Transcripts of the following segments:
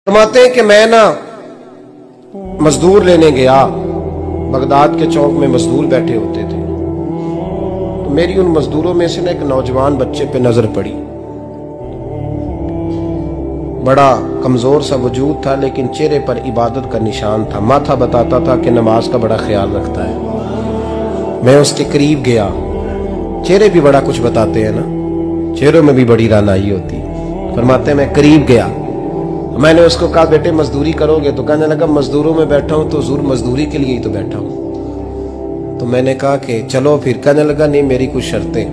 फरमाते हैं कि मैं ना मजदूर लेने गया, बगदाद के चौक में मजदूर बैठे होते थे, तो मेरी उन मजदूरों में से ना एक नौजवान बच्चे पे नजर पड़ी। बड़ा कमजोर सा वजूद था, लेकिन चेहरे पर इबादत का निशान था। माथा बताता था कि नमाज का बड़ा ख्याल रखता है। मैं उसके करीब गया। चेहरे भी बड़ा कुछ बताते हैं ना, चेहरों में भी बड़ी रानाई होती है। फरमाते हैं मैं करीब गया, मैंने उसको कहा बेटे मजदूरी करोगे? तो कहने लगा मजदूरों में बैठा हूं तो जरूर मजदूरी के लिए ही तो बैठा हूं। तो मैंने कहा कि चलो फिर। कहने लगा नहीं, मेरी कुछ शर्तें।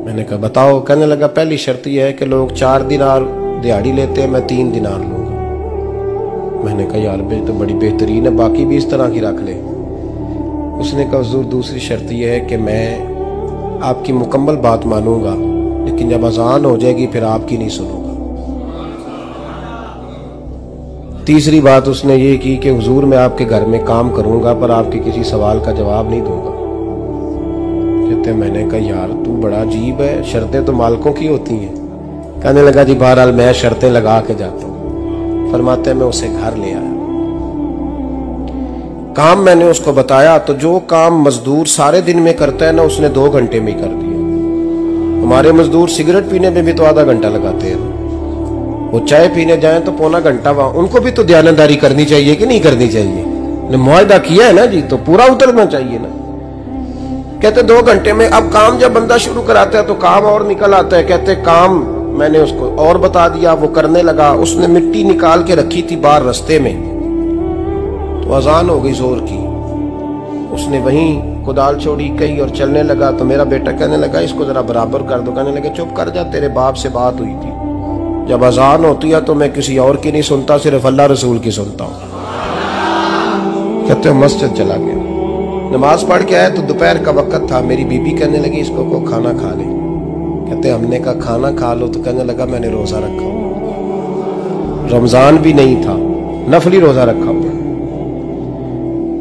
मैंने कहा बताओ? कहने लगा पहली शर्त यह है कि लोग 4 दिनार दिहाड़ी लेते हैं, मैं 3 दिनार लूंगा। मैंने कहा यार बे तो बड़ी बेहतरीन है, बाकी भी इस तरह की रख ले। उसने कहा हुजूर दूसरी शर्त यह है कि मैं आपकी मुकम्मल बात मानूंगा, लेकिन जब अजान हो जाएगी फिर आपकी नहीं सुनूंगा। तीसरी बात उसने ये की कि हुजूर मैं आपके घर में काम करूंगा पर आपके किसी सवाल का जवाब नहीं दूंगा। कहते मैंने कहा यार तू बड़ा अजीब है, शर्तें तो मालिकों की होती हैं। कहने लगा जी बहरहाल मैं शर्तें लगा के जाता हूं। फरमाते मैं उसे घर ले आया, काम मैंने उसको बताया, तो जो काम मजदूर सारे दिन में करता है ना उसने 2 घंटे में कर दिया। हमारे मजदूर सिगरेट पीने में भी तो आधा घंटा लगाते हैं, वो चाय पीने जाएं तो पौना घंटा। वहां उनको भी तो दयानतदारी करनी चाहिए कि नहीं करनी चाहिए? ने मुआहदा किया है ना जी, तो पूरा उतरना चाहिए ना। कहते 2 घंटे में। अब काम जब बंदा शुरू कराता है तो काम और निकल आता है। कहते काम मैंने उसको और बता दिया, वो करने लगा। उसने मिट्टी निकाल के रखी थी बाहर रास्ते में, तो अजान हो गई जोर की। उसने वहीं कुदाल छोड़ी कही और चलने लगा। तो मेरा बेटा कहने लगा इसको जरा बराबर कर दो। कहने लगे चुप कर जा, तेरे बाप से बात हुई थी, जब अजान होती है तो मैं किसी और की नहीं सुनता, सिर्फ अल्लाह रसूल की सुनता हूं। कहते मस्जिद चला गया, नमाज पढ़ के आया तो दोपहर का वक्त था। मेरी बीबी कहने लगी इसको को खाना खा ले। कहते हमने कहा खाना खा लो, तो कहने लगा मैंने रोजा रखा, रमजान भी नहीं था, नफली रोजा रखा हुआ।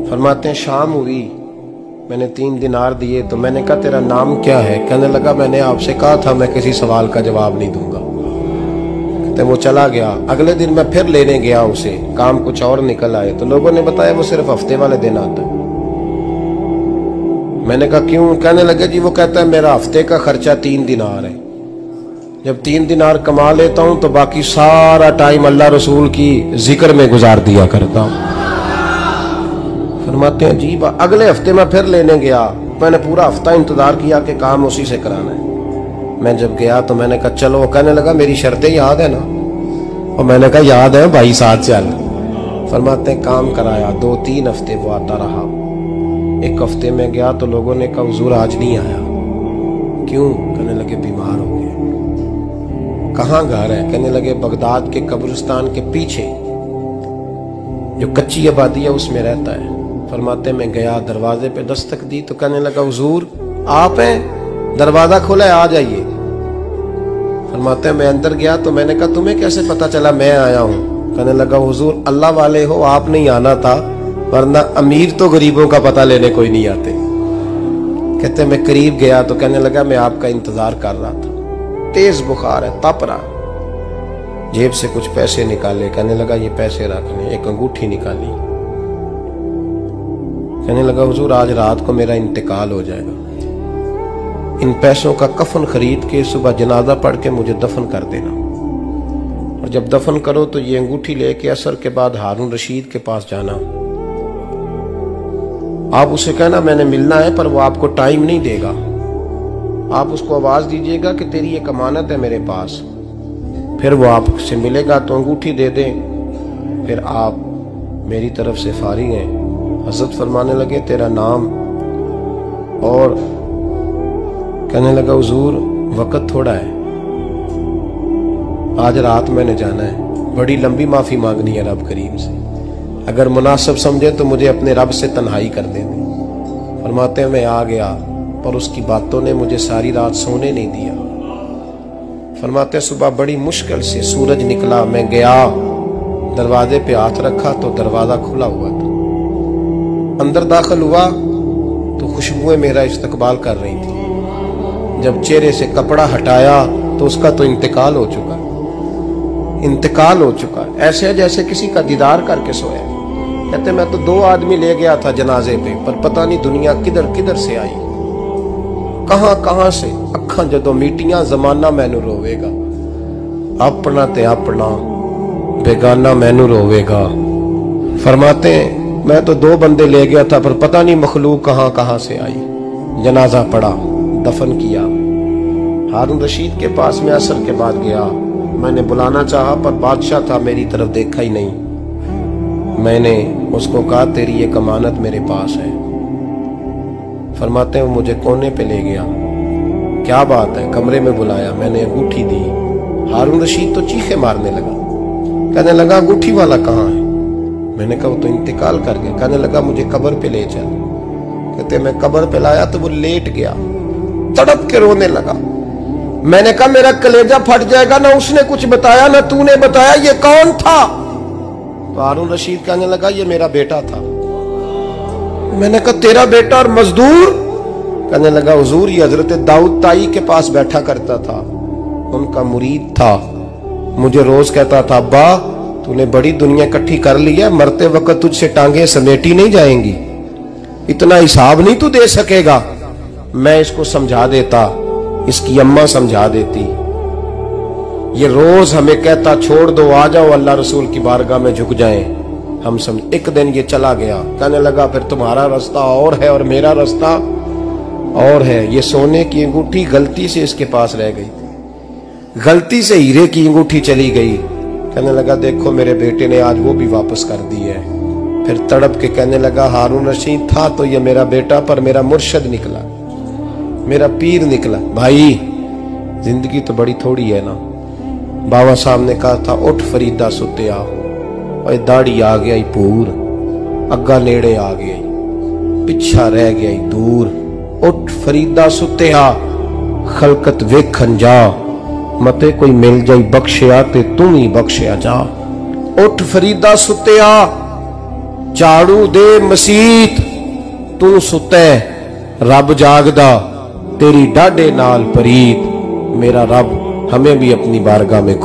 फरमाते हैं शाम हुई, मैंने 3 दिनार दिए। तो मैंने कहा तेरा नाम क्या है? कहने लगा मैंने आपसे कहा था मैं किसी सवाल का जवाब नहीं दूंगा। तो वो चला गया। अगले दिन मैं फिर लेने गया उसे, काम कुछ और निकल आए। तो लोगों ने बताया वो सिर्फ हफ्ते वाले दिन आता है। मैंने कहा क्यों? कहने लगे जी वो कहता है मेरा हफ्ते का खर्चा 3 दिनार है, जब 3 दिनार कमा लेता हूं तो बाकी सारा टाइम अल्लाह रसूल की जिक्र में गुजार दिया करता हूं। फरमाते हैं जी अगले हफ्ते मैं फिर लेने गया। मैंने पूरा हफ्ता इंतजार किया कि काम उसी से कराना है। मैं जब गया तो मैंने कहा चलो। कहने लगा मेरी शर्तें याद है ना? और मैंने कहा याद है भाई, साथ चल। फरमाते हैं काम कराया। 2-3 हफ्ते वो आता रहा। एक हफ्ते में गया तो लोगों ने कहा हुजूर आज नहीं आया। क्यों? कहने लगे बीमार हो गए। कहाँ घर है? कहने लगे बगदाद के कब्रिस्तान के पीछे जो कच्ची आबादी है उसमें रहता है। फरमाते मैं गया, दरवाजे पे दस्तक दी तो कहने लगा हुजूर आप हैं? दरवाजा खोला है, आ जाइए। फरमाते हैं मैं अंदर गया तो मैंने कहा तुम्हें कैसे पता चला मैं आया हूं? कहने लगा हुजूर अल्लाह वाले हो, आप नहीं आना था, वरना अमीर तो गरीबों का पता लेने कोई नहीं आते। कहते मैं करीब गया तो कहने लगा मैं आपका इंतजार कर रहा था, तेज बुखार है, तप रहा। जेब से कुछ पैसे निकाले, कहने लगा ये पैसे रखने। एक अंगूठी निकाली, कहने लगा हुजूर आज रात को मेरा इंतकाल हो जाएगा, इन पैसों का कफन खरीद के सुबह जनाजा पढ़ के मुझे दफन कर देना, और जब दफन करो तो ये अंगूठी लेके असर के बाद हारून रशीद के पास जाना। आप उसे कहना मैंने मिलना है, पर वो आपको टाइम नहीं देगा। आप उसको आवाज दीजिएगा कि तेरी एक अमानत है मेरे पास, फिर वो आपसे मिलेगा तो अंगूठी दे दे, फिर आप मेरी तरफ से फारिग हैं। हजरत फरमाने लगे तेरा नाम? और कहने लगा हुजूर वक्त थोड़ा है, आज रात मैंने जाना है, बड़ी लंबी माफी मांगनी है रब करीम से, अगर मुनासिब समझे तो मुझे अपने रब से तन्हाई कर दे। फरमाते हैं मैं आ गया, पर उसकी बातों ने मुझे सारी रात सोने नहीं दिया। फरमाते हैं सुबह बड़ी मुश्किल से सूरज निकला, मैं गया दरवाजे पे हाथ रखा तो दरवाजा खुला हुआ था। अंदर दाखिल हुआ तो खुशबुएं मेरा इस्तकबाल कर रही थी। जब चेहरे से कपड़ा हटाया तो उसका तो इंतकाल हो चुका। इंतकाल हो चुका है, ऐसे जैसे किसी का दीदार करके सोया। कहते मैं तो 2 आदमी ले गया था जनाजे पे, पर पता नहीं दुनिया किधर किधर से आई, कहां कहां से। अखा जदों मीटियां जमाना मैनू रोवेगा, अपना ते अपना बेगाना मैनू रोवेगा। फरमाते हैं मैं तो 2 बंदे ले गया था, पर पता नहीं मखलूक कहां कहां से आई। जनाजा पड़ा, दफन किया। हारून रशीद के पास में असर के बाद गया, मैंने बुलाना चाहा पर बादशाह था, मेरी तरफ देखा ही नहीं। मैंने उसको कहा तेरी ये कमानत मेरे पास है। फरमाते हैं वो मुझे कोने पे ले गया, क्या बात है, कमरे में बुलाया, मैंने अंगूठी दी। हारून रशीद तो चीखे मारने लगा, कहने लगा अंगूठी वाला कहाँ है? मैंने कहा वो तो इंतकाल कर गया। कहने लगा मुझे कब्र पे ले चल। कहते मैं कब्र पे लाया तो वो लेट गया, तड़प के रोने लगा। मैंने कहा मेरा कलेजा फट जाएगा, ना उसने कुछ बताया ना तूने बताया, ये कौन था? तो हारून रशीद कहने लगा ये मेरा बेटा था। मैंने कहा तेरा बेटा और मजदूर? कहने लगा हुजूर ये हजरत दाऊद ताई के पास बैठा करता था, उनका मुरीद था, मुझे रोज कहता था अब्बा तूने बड़ी दुनिया इकट्ठी कर ली है, मरते वक्त तुझसे टांगे समेटी नहीं जाएंगी, इतना हिसाब नहीं तू दे सकेगा। मैं इसको समझा देता, इसकी अम्मा समझा देती। ये रोज हमें कहता छोड़ दो, आ जाओ अल्लाह रसूल की बारगाह में झुक जाएं, हम समझ। एक दिन ये चला गया, कहने लगा फिर तुम्हारा रास्ता और है और मेरा रास्ता और है। ये सोने की अंगूठी गलती से इसके पास रह गई, गलती से हीरे की अंगूठी चली गई। कहने लगा देखो मेरे बेटे ने आज वो भी वापस कर दी है। फिर तड़प के कहने लगा हारून रशीद था तो ये मेरा बेटा, पर मेरा मुर्शद निकला, मेरा पीर निकला। भाई जिंदगी तो बड़ी थोड़ी है ना। बाबा साहब ने कहा था उठ फरीदा सुत्या, और दाढ़ी आ गया पूर, अग्गा नेड़े आ गया, पिछा रह गया दूर। उठ फरीदा सुत्या, खलकत वेखन जा, मते कोई मिल जाई बख्शिया ते तू ही बख्शिया जा। उठ फरीदा सुत्या, झाड़ू दे मसीत, तू सुते रब जागदा, तेरी डाडे नाल परीत। मेरा रब हमें भी अपनी बारगाह में